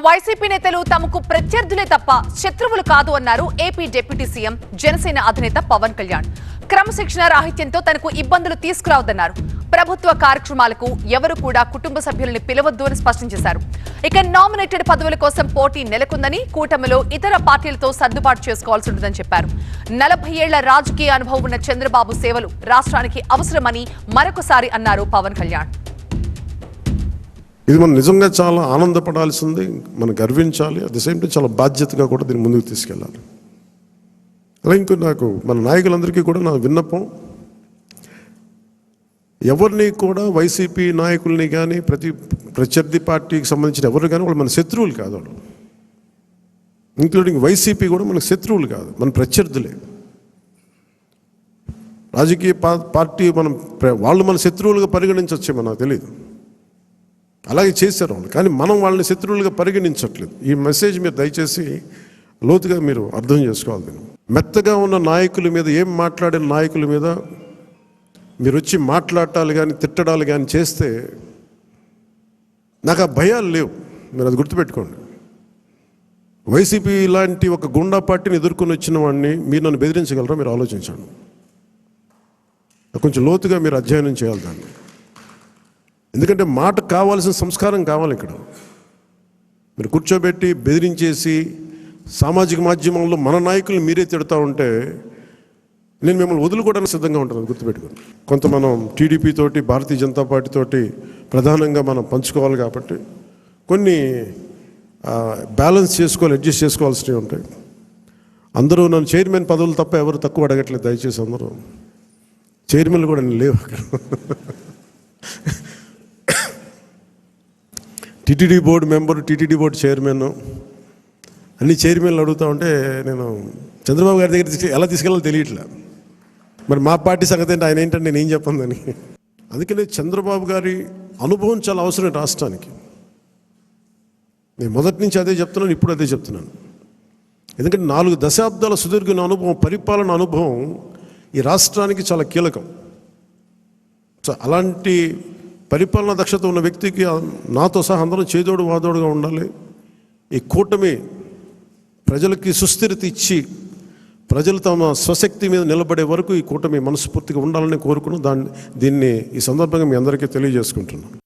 YCP నేతలు తమకు ప్రత్యర్థులే తప్ప శత్రువులు కాదు అన్నారు ఏపీ డిప్యూటీ సీఎం జనసేన అధినేత పవన్ కళ్యాణ్. క్రమశిక్షణ రాహిత్యంతో తనకు ఇబ్బందులు తీసుకురావద్దన్నారు. ప్రభుత్వ కార్యక్రమాలకు ఎవరు కూడా కుటుంబ సభ్యులను పిలవద్దు అని స్పష్టం చేశారు. ఇక నామినేటెడ్ పదవుల కోసం పోటీ నెలకొందని, కూటమిలో ఇతర పార్టీలతో సర్దుబాటు చేసుకోవాల్సి ఉంటుందని చెప్పారు. 40 ఏళ్ల రాజకీయ అనుభవం ఉన్న చంద్రబాబు సేవలు రాష్ట్రానికి అవసరమని మరొకసారి అన్నారు పవన్ కళ్యాణ్. ఇది మనం నిజంగా చాలా ఆనందపడాల్సింది, మనం గర్వించాలి. అట్ ది సేమ్ టైం చాలా బాధ్యతగా కూడా దీన్ని ముందుకు తీసుకెళ్ళాలి. అలా ఇంకో నాకు మన నాయకులందరికీ కూడా నా విన్నపం, ఎవరిని కూడా వైసీపీ నాయకుల్ని కానీ ప్రత్యర్థి పార్టీకి సంబంధించిన ఎవరు కానీ వాళ్ళు మన శత్రువులు కాదు. వాళ్ళు ఇంక్లూడింగ్ వైసీపీ కూడా మనకు శత్రువులు కాదు, మన ప్రత్యర్థులే. రాజకీయ పార్టీ వాళ్ళు మన శత్రువులుగా పరిగణించవచ్చేమో నాకు తెలియదు, అలాగే చేశారు వాళ్ళు. కానీ మనం వాళ్ళని శత్రువులుగా పరిగణించట్లేదు. ఈ మెసేజ్ మీరు దయచేసి లోతుగా మీరు అర్థం చేసుకోవాలి. మెత్తగా ఉన్న నాయకుల మీద, ఏం మాట్లాడిన నాయకుల మీద మీరు వచ్చి మాట్లాడాలి కానీ తిట్టడాలు కానీ చేస్తే నాకు ఆ భయాలు లేవు. మీరు అది గుర్తుపెట్టుకోండి. వైసీపీ లాంటి ఒక గుండా పార్టీని ఎదుర్కొని వచ్చిన వాడిని మీరు నన్ను బెదిరించగలరా? మీరు ఆలోచించండి. కొంచెం లోతుగా మీరు అధ్యయనం చేయాలి దాన్ని. ఎందుకంటే మాట కావాల్సిన సంస్కారం కావాలి. ఇక్కడ మీరు కూర్చోబెట్టి బెదిరించేసి సామాజిక మాధ్యమంలో మన నాయకులు మీరే తిడతా ఉంటే నేను మిమ్మల్ని వదులుకోవడానికి సిద్ధంగా ఉంటాను, గుర్తుపెట్టుకోండి. కొంత మనం టీడీపీ తోటి, భారతీయ జనతా పార్టీ తోటి ప్రధానంగా మనం పంచుకోవాలి కాబట్టి కొన్ని బ్యాలెన్స్ చేసుకోవాలి, అడ్జస్ట్ చేసుకోవాల్సినవి ఉంటాయి. అందరూ నన్ను చైర్మన్ పదవులు తప్ప ఎవరు తక్కువ అడగట్లేదు. దయచేసి అందరూ చైర్మన్లు కూడా నేను లేవు అక్కడ. TTD board member, TTD board chairman, అన్ని చైర్మన్లు అడుగుతూ ఉంటే నేను చంద్రబాబు గారి దగ్గర ఎలా తీసుకెళ్ళాలో తెలియట్లే. మరి మా పార్టీ సంగతి ఏంటి, ఆయన ఏంటంటే నేను ఏం చెప్పందని. అందుకనే చంద్రబాబు గారి అనుభవం చాలా అవసరం రాష్ట్రానికి. నేను మొదటి నుంచి అదే చెప్తున్నాను, ఇప్పుడు అదే చెప్తున్నాను. ఎందుకంటే 4 దశాబ్దాల సుదీర్ఘ అనుభవం, పరిపాలన అనుభవం ఈ రాష్ట్రానికి చాలా కీలకం. సో అలాంటి పరిపాలనా దక్షత ఉన్న వ్యక్తికి నాతో సహా అందరం చేదోడు వాదోడుగా ఉండాలి. ఈ కూటమి ప్రజలకి సుస్థిరత ఇచ్చి ప్రజలు తమ స్వశక్తి మీద నిలబడే వరకు ఈ కూటమి మనస్ఫూర్తిగా ఉండాలని కోరుకుని దీన్ని ఈ సందర్భంగా మీ అందరికీ తెలియజేసుకుంటున్నాను.